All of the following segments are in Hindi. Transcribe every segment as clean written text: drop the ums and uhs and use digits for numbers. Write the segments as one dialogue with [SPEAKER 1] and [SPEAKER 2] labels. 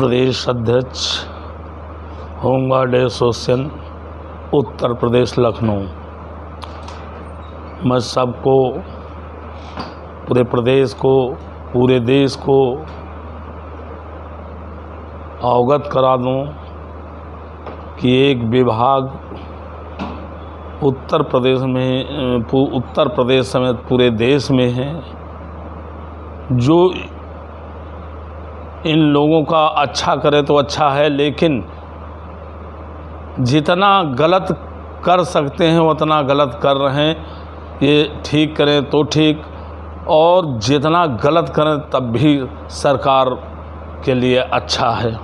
[SPEAKER 1] प्रदेश अध्यक्ष होमगार्ड एसोसिएशन उत्तर प्रदेश लखनऊ। मैं सबको, पूरे प्रदेश को, पूरे देश को अवगत करा दूं कि एक विभाग उत्तर प्रदेश समेत पूरे देश में है जो इन लोगों का अच्छा करे तो अच्छा है, लेकिन जितना गलत कर सकते हैं उतना गलत कर रहे हैं। ये ठीक करें तो ठीक, और जितना गलत करें तब भी सरकार के लिए अच्छा है।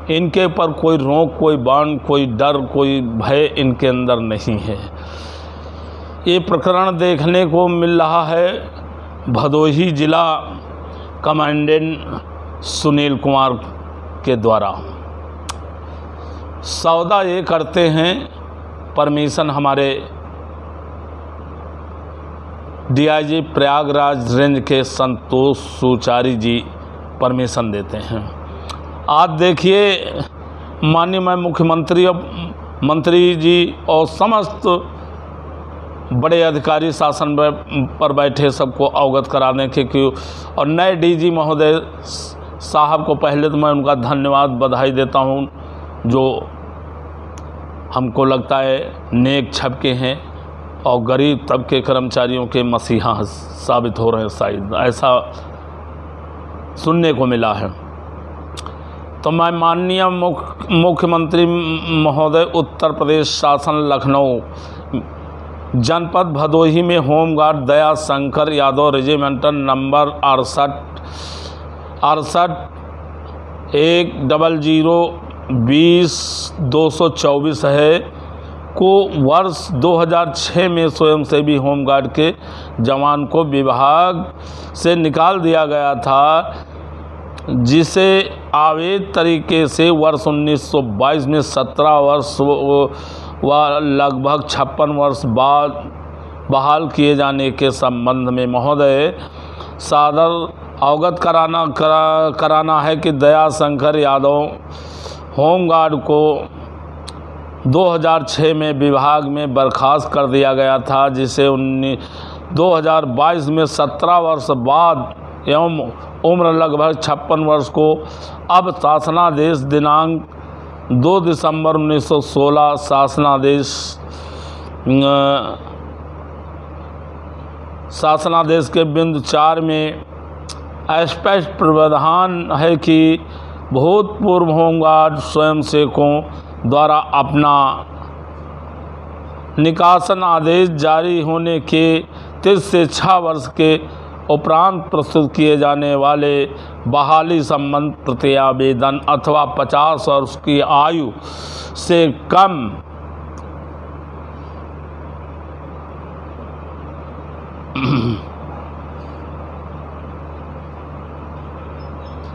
[SPEAKER 1] इनके ऊपर कोई रोक, कोई बांध, कोई डर, कोई भय इनके अंदर नहीं है। ये प्रकरण देखने को मिल रहा है भदोही जिला कमांडेंट सुनील कुमार के द्वारा। सौदा ये करते हैं, परमिशन हमारे डीआईजी प्रयागराज रेंज के संतोष सुचारी जी परमिशन देते हैं। आज देखिए माननीय मुख्यमंत्री मंत्री जी और समस्त बड़े अधिकारी शासन पर बैठे सबको अवगत कराने के क्यों, और नए डीजी महोदय साहब को पहले तो मैं उनका धन्यवाद बधाई देता हूं, जो हमको लगता है नेक छबके हैं और गरीब तबके कर्मचारियों के मसीहा साबित हो रहे हैं, शायद ऐसा सुनने को मिला है। तो मैं माननीय मुख्यमंत्री महोदय उत्तर प्रदेश शासन लखनऊ जनपद भदोही में home guard Daya Shankar Yadav regimental number 68-100-20-224 है को वर्ष 2006 में स्वयंसेवी होमगार्ड के जवान को विभाग से निकाल दिया गया था, जिसे अवैध तरीके से वर्ष 1922 में 17 वर्ष व लगभग 56 वर्ष बाद बहाल किए जाने के संबंध में महोदय सादर अवगत कराना है कि दया शंकर यादव होमगार्ड को 2006 में विभाग में बर्खास्त कर दिया गया था, जिसे 2022 में 17 वर्ष बाद एवं उम्र लगभग 56 वर्ष को अब शासनादेश दिनांक 2 दिसंबर 1916 शासनादेश के बिंदु 4 में स्पष्ट प्रावधान है कि भूतपूर्व होमगार्ड स्वयंसेवकों द्वारा अपना निकासन आदेश जारी होने के 3 से 6 वर्ष के उपरांत प्रस्तुत किए जाने वाले बहाली संबंध प्रत्यावेदन अथवा 50 वर्ष की आयु से कम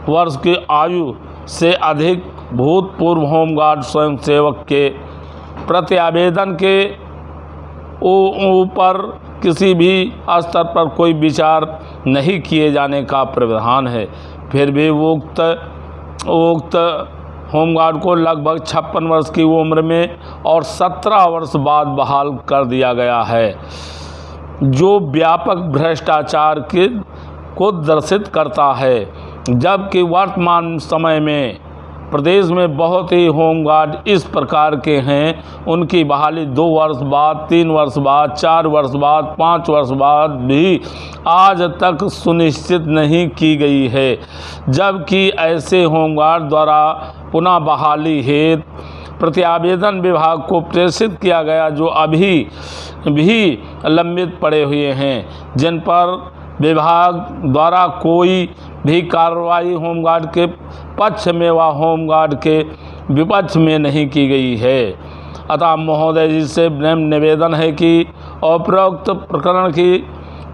[SPEAKER 1] वर्ष की आयु से अधिक भूतपूर्व होमगार्ड स्वयंसेवक के प्रत्यावेदन के ऊपर किसी भी स्तर पर कोई विचार नहीं किए जाने का प्रावधान है। फिर भी उक्त होमगार्ड को लगभग 56 वर्ष की उम्र में और 17 वर्ष बाद बहाल कर दिया गया है, जो व्यापक भ्रष्टाचार को दर्शित करता है। जबकि वर्तमान समय में प्रदेश में बहुत ही होमगार्ड इस प्रकार के हैं, उनकी बहाली 2 वर्ष बाद, 3 वर्ष बाद, 4 वर्ष बाद, 5 वर्ष बाद भी आज तक सुनिश्चित नहीं की गई है। जबकि ऐसे होमगार्ड द्वारा पुनः बहाली हेतु प्रत्यावेदन विभाग को प्रेषित किया गया, जो अभी भी लंबित पड़े हुए हैं, जिन पर विभाग द्वारा कोई भी कार्रवाई होमगार्ड के पक्ष में व होमगार्ड के विपक्ष में नहीं की गई है। अतः महोदय जी से निवेदन है कि उपरोक्त प्रकरण की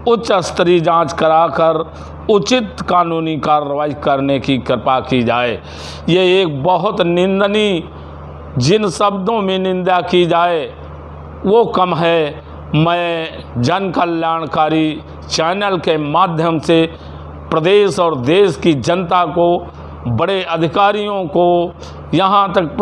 [SPEAKER 1] उच्च स्तरीय जांच कराकर उचित कानूनी कार्रवाई करने की कृपा की जाए। ये एक बहुत निंदनीय, जिन शब्दों में निंदा की जाए वो कम है। मैं जन कल्याणकारी चैनल के माध्यम से प्रदेश और देश की जनता को बड़े अधिकारियों को, यहाँ तक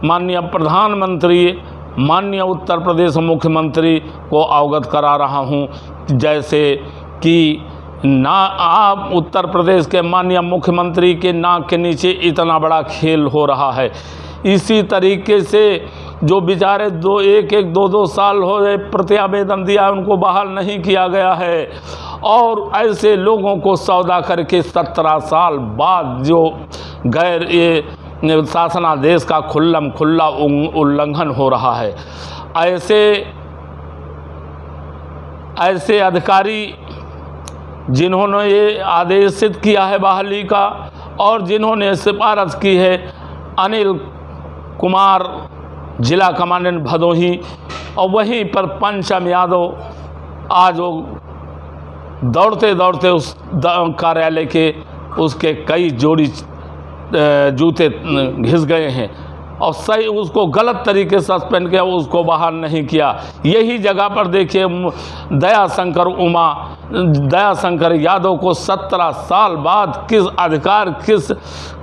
[SPEAKER 1] माननीय प्रधानमंत्री, माननीय उत्तर प्रदेश मुख्यमंत्री को अवगत करा रहा हूँ। जैसे कि ना आप उत्तर प्रदेश के माननीय मुख्यमंत्री के नाक के नीचे इतना बड़ा खेल हो रहा है। इसी तरीके से जो बेचारे 2 साल हो गए प्रत्यावेदन दिया, उनको बहाल नहीं किया गया है, और ऐसे लोगों को सौदा करके 17 साल बाद जो गैर ये शासनादेश का खुल्ला उल्लंघन हो रहा है। ऐसे अधिकारी जिन्होंने ये आदेशित किया है बहाली का, और जिन्होंने सिफारिश की है, अनिल कुमार जिला कमांडेंट भदोही, और वहीं पर पंचम यादव, आज वो दौड़ते दौड़ते उस कार्यालय के उसके कई जोड़ी जूते घिस गए हैं, और सही उसको गलत तरीके से सस्पेंड किया, उसको बहाल नहीं किया। यही जगह पर देखिए दयाशंकर यादव को 17 साल बाद किस अधिकार, किस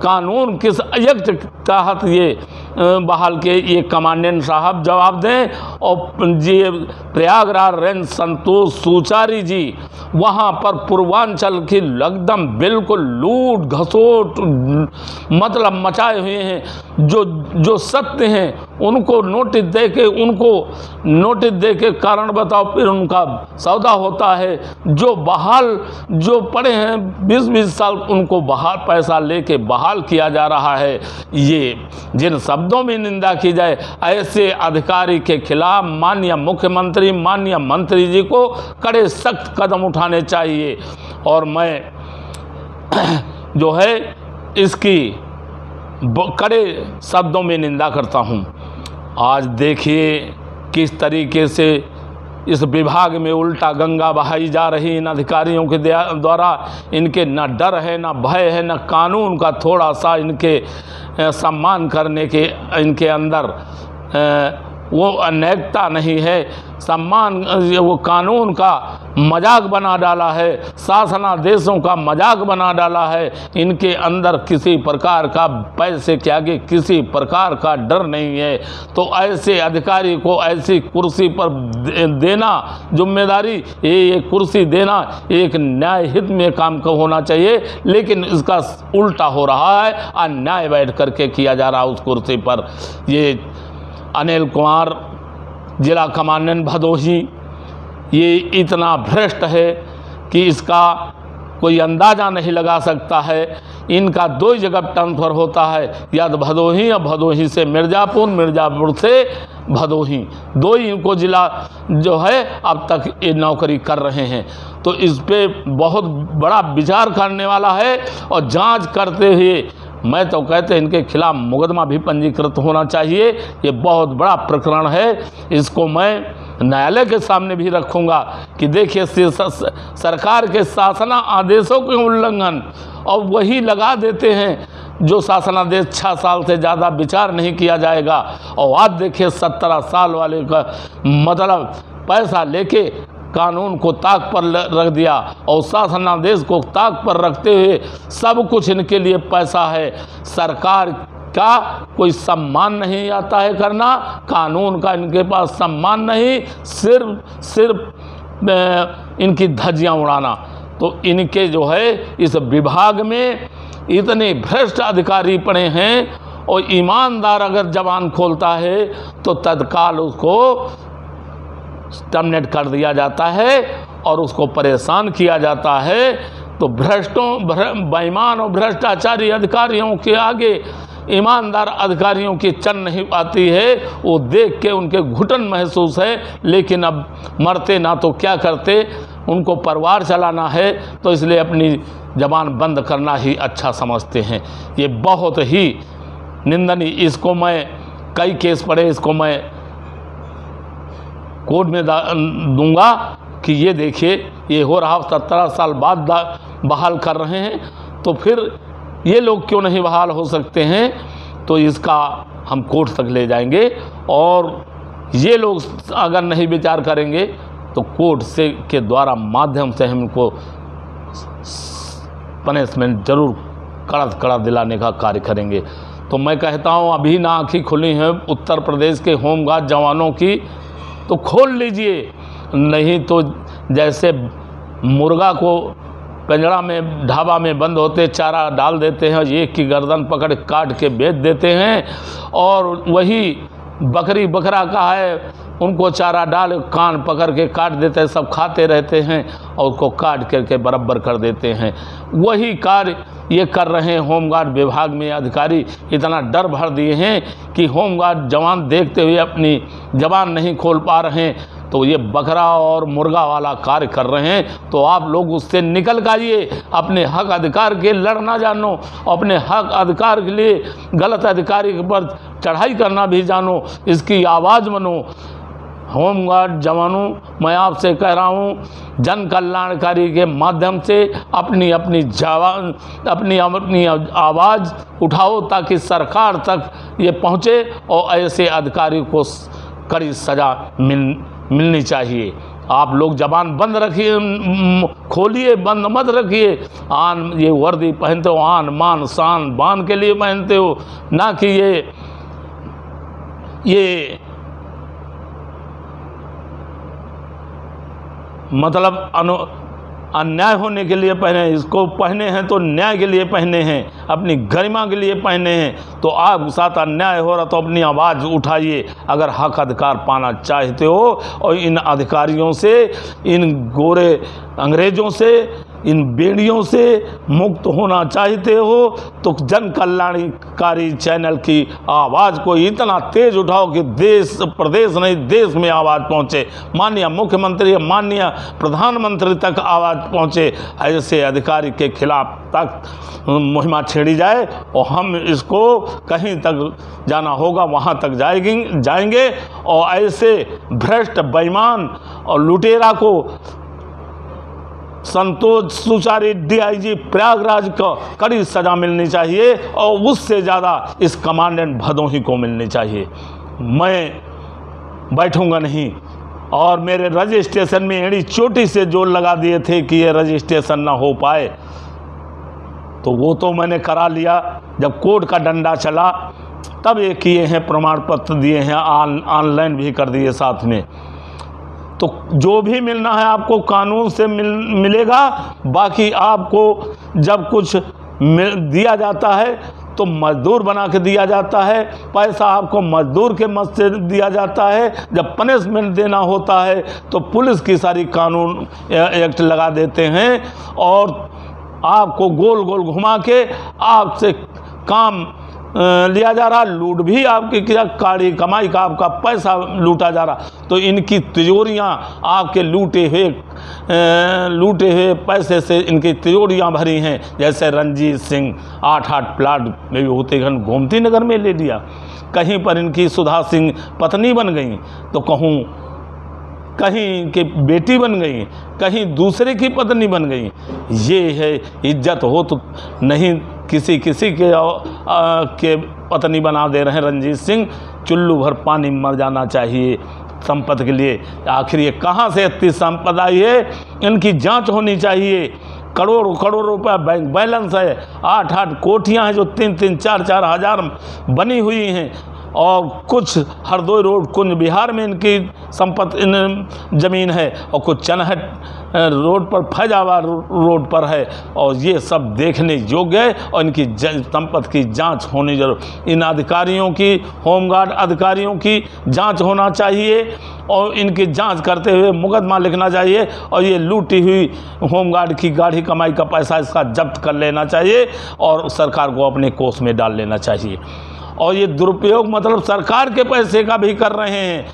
[SPEAKER 1] कानून, किस एक्ट के तहत ये बहाल के, ये कमांडेंट साहब जवाब दें। और ये प्रयागराज रेंज संतोष सुचारी जी, वहाँ पर पूर्वांचल की एकदम बिल्कुल लूट घसोट मतलब मचाए हुए हैं। जो सत्य हैं उनको नोटिस दे के कारण बताओ, फिर उनका सौदा होता है। जो पड़े हैं 20-20 साल, उनको पैसा लेके बहाल किया जा रहा है। ये जिन शब्दों में निंदा की जाए, ऐसे अधिकारी के खिलाफ माननीय मुख्यमंत्री, माननीय मंत्री जी को कड़े सख्त कदम उठाने चाहिए। और मैं जो है इसकी कड़े शब्दों में निंदा करता हूँ। आज देखिए किस तरीके से इस विभाग में उल्टा गंगा बहाई जा रही इन अधिकारियों के द्वारा। इनके न डर है, न भय है, न कानून का थोड़ा सा इनके सम्मान करने के इनके अंदर वो अनैतिकता नहीं है। वो कानून का मजाक बना डाला है, शासनादेशों का मजाक बना डाला है। इनके अंदर किसी प्रकार का पैसे के आगे किसी प्रकार का डर नहीं है। तो ऐसे अधिकारी को ऐसी कुर्सी पर देना जिम्मेदारी, ये कुर्सी देना एक न्याय हित में काम का होना चाहिए, लेकिन इसका उल्टा हो रहा है, अन्याय बैठ करके किया जा रहा है उस कुर्सी पर। ये अनिल कुमार जिला कमांडेंट भदोही ये इतना भ्रष्ट है कि इसका कोई अंदाज़ा नहीं लगा सकता है। इनका 2 ही जगह ट्रांसफ़र होता है, या तो भदोही या भदोही से मिर्ज़ापुर, मिर्ज़ापुर से भदोही, 2 ही इनको ज़िला जो है अब तक ये नौकरी कर रहे हैं। तो इस पे बहुत बड़ा विचार करने वाला है, और जांच करते हुए मैं तो कहते हैं इनके खिलाफ मुकदमा भी पंजीकृत होना चाहिए। ये बहुत बड़ा प्रकरण है, इसको मैं न्यायालय के सामने भी रखूँगा कि देखिए सरकार के शासना आदेशों के उल्लंघन, और वही लगा देते हैं जो शासनादेश 6 साल से ज़्यादा विचार नहीं किया जाएगा। और आज देखिए 17 साल वाले का मतलब पैसा लेके कानून को ताक पर रख दिया, और शासनादेश को ताक पर रखते हुए सब कुछ इनके लिए पैसा है। सरकार का कोई सम्मान नहीं आता है करना, कानून का इनके पास सम्मान नहीं, सिर्फ इनकी धज्जियां उड़ाना। तो इनके जो है इस विभाग में इतने भ्रष्ट अधिकारी पड़े हैं, और ईमानदार अगर जबान खोलता है तो तत्काल उसको टर्मिनेट कर दिया जाता है और उसको परेशान किया जाता है। तो बेईमान और भ्रष्टाचारी अधिकारियों के आगे ईमानदार अधिकारियों की चन नहीं पाती है। वो देख के उनके घुटन महसूस है, लेकिन अब मरते ना तो क्या करते, उनको परिवार चलाना है, तो इसलिए अपनी जबान बंद करना ही अच्छा समझते हैं। ये बहुत ही निंदनीय, इसको मैं कई केस पढ़े, इसको मैं कोर्ट में दूंगा कि ये देखिए ये हो रहा, 17 साल बाद बहाल कर रहे हैं, तो फिर ये लोग क्यों नहीं बहाल हो सकते हैं। तो इसका हम कोर्ट तक ले जाएंगे, और ये लोग अगर नहीं विचार करेंगे तो कोर्ट से के द्वारा माध्यम से हम इनको पनिशमेंट ज़रूर कड़ा दिलाने का कार्य करेंगे। तो मैं कहता हूँ अभी ना आँखें खुली हैं उत्तर प्रदेश के होमगार्ड जवानों की, तो खोल लीजिए, नहीं तो जैसे मुर्गा को पिंजड़ा में ढाबा में बंद होते चारा डाल देते हैं, एक की गर्दन पकड़ काट के बेच देते हैं, और वही बकरी बकरा का है उनको चारा डाल कान पकड़ के काट देते हैं, सब खाते रहते हैं और उसको काट करके बराबर कर देते हैं। वही कार्य ये कर रहे हैं होमगार्ड विभाग में अधिकारी। इतना डर भर दिए हैं कि होमगार्ड जवान देखते हुए अपनी जबान नहीं खोल पा रहे हैं, तो ये बकरा और मुर्गा वाला कार्य कर रहे हैं। तो आप लोग उससे निकल जाइए, अपने हक अधिकार के लड़ना जानो, अपने हक अधिकार के लिए गलत अधिकारी पर चढ़ाई करना भी जानो, इसकी आवाज़ बनो। होमगार्ड जवानों, मैं आपसे कह रहा हूँ, जन कल्याणकारी के माध्यम से अपनी आवाज़ उठाओ ताकि सरकार तक ये पहुँचे और ऐसे अधिकारी को कड़ी सज़ा मिलनी चाहिए। आप लोग जबान बंद रखिए, खोलिए, बंद मत रखिए। ये वर्दी पहनते हो आन मान शान बान के लिए पहनते हो, ना कि ये मतलब अन्याय होने के लिए पहने। इसको पहने हैं तो न्याय के लिए पहने हैं, अपनी गरिमा के लिए पहने हैं। तो आप साथ अन्याय हो रहा तो अपनी आवाज़ उठाइए अगर हक अधिकार पाना चाहते हो, और इन अधिकारियों से, इन गोरे अंग्रेज़ों से, इन बेड़ियों से मुक्त होना चाहते हो तो जन कल्याणकारी चैनल की आवाज़ को इतना तेज उठाओ कि देश प्रदेश नहीं देश में आवाज़ पहुँचे, माननीय मुख्यमंत्री, माननीय प्रधानमंत्री तक आवाज़ पहुँचे। ऐसे अधिकारी के खिलाफ तक मुहिम छेड़ी जाए और हम इसको कहीं तक जाना होगा वहाँ तक जाएंगे और ऐसे भ्रष्ट बेईमान और लुटेरा को संतोष सुचारी डीआईजी प्रयागराज को कड़ी सज़ा मिलनी चाहिए और उससे ज़्यादा इस कमांडेंट भदोही को मिलनी चाहिए। मैं बैठूंगा नहीं। और मेरे रजिस्ट्रेशन में एड़ी चोटी से जोर लगा दिए थे कि ये रजिस्ट्रेशन ना हो पाए, तो वो तो मैंने करा लिया। जब कोर्ट का डंडा चला तब ये किए हैं, प्रमाण पत्र दिए हैं, ऑनलाइन भी कर दिए साथ में। तो जो भी मिलना है आपको कानून से मिलेगा। बाकी आपको जब कुछ दिया जाता है तो मजदूर बना के दिया जाता है, पैसा आपको मजदूर के मद से दिया जाता है। जब पनिशमेंट देना होता है तो पुलिस की सारी कानून एक्ट लगा देते हैं और आपको गोल गोल घुमा के आपसे काम लिया जा रहा, लूट भी आपकी काड़ी कमाई का आपका पैसा लूटा जा रहा। तो इनकी तिजोरियां आपके लूटे हुए पैसे से इनकी तिजोरियां भरी हैं। जैसे रणजीत सिंह 8 प्लाट में भी होते घन गोमती नगर में ले लिया, कहीं पर इनकी सुधा सिंह पत्नी बन गई, तो कहीं के बेटी बन गई, कहीं दूसरे की पत्नी बन गई। ये है इज्जत हो तो नहीं किसी के पत्नी बना दे रहे हैं रंजीत सिंह। चुल्लू भर पानी मर जाना चाहिए संपत्ति के लिए। आखिर ये कहाँ से इतनी संपदा आई है, इनकी जांच होनी चाहिए। करोड़ रुपया बैंक बैलेंस है, 8 कोठियाँ हैं जो 3 4 हज़ार बनी हुई हैं, और कुछ हरदोई रोड कुंज बिहार में इनकी संपत्ति ज़मीन है, और कुछ चनहट रोड पर फैजाबाद रोड पर है। और ये सब देखने योग्य है और इनकी संपत्ति की जांच होनी जरूर। इन अधिकारियों की, होमगार्ड अधिकारियों की जांच होना चाहिए और इनकी जांच करते हुए मुकदमा लिखना चाहिए, और ये लूटी हुई होमगार्ड की गाढ़ी कमाई का पैसा इसका जब्त कर लेना चाहिए और सरकार को अपने कोष में डाल लेना चाहिए। और ये दुरुपयोग मतलब सरकार के पैसे का भी कर रहे हैं।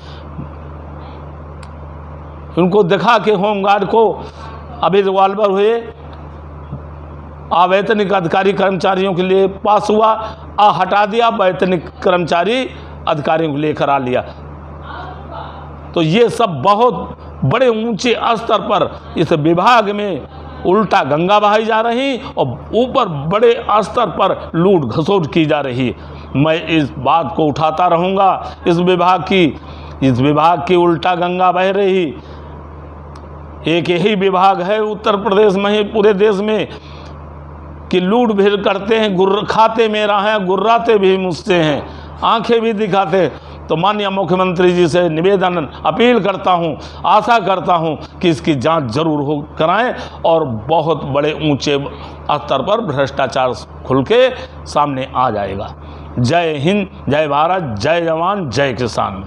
[SPEAKER 1] उनको दिखा के होमगार्ड को अभी रिवॉल्वर हुए, अवैतनिक अधिकारी कर्मचारियों के लिए पास हुआ, हटा दिया, वैतनिक कर्मचारी अधिकारियों के लिए करा लिया। तो ये सब बहुत बड़े ऊंचे स्तर पर इस विभाग में उल्टा गंगा बहाई जा रही और ऊपर बड़े स्तर पर लूट घसोट की जा रही। मैं इस बात को उठाता रहूँगा। इस विभाग की उल्टा गंगा बह रही। एक यही विभाग है उत्तर प्रदेश में ही, पूरे देश में, कि लूट भीड़ करते हैं, खाते मेरा हैं, गुर्राते भी मुझसे हैं, आंखें भी दिखाते। तो माननीय मुख्यमंत्री जी से निवेदन अपील करता हूं, आशा करता हूं कि इसकी जांच जरूर हो कराएं और बहुत बड़े ऊंचे स्तर पर भ्रष्टाचार खुल के सामने आ जाएगा। जय हिंद, जय भारत, जय जवान, जय किसान।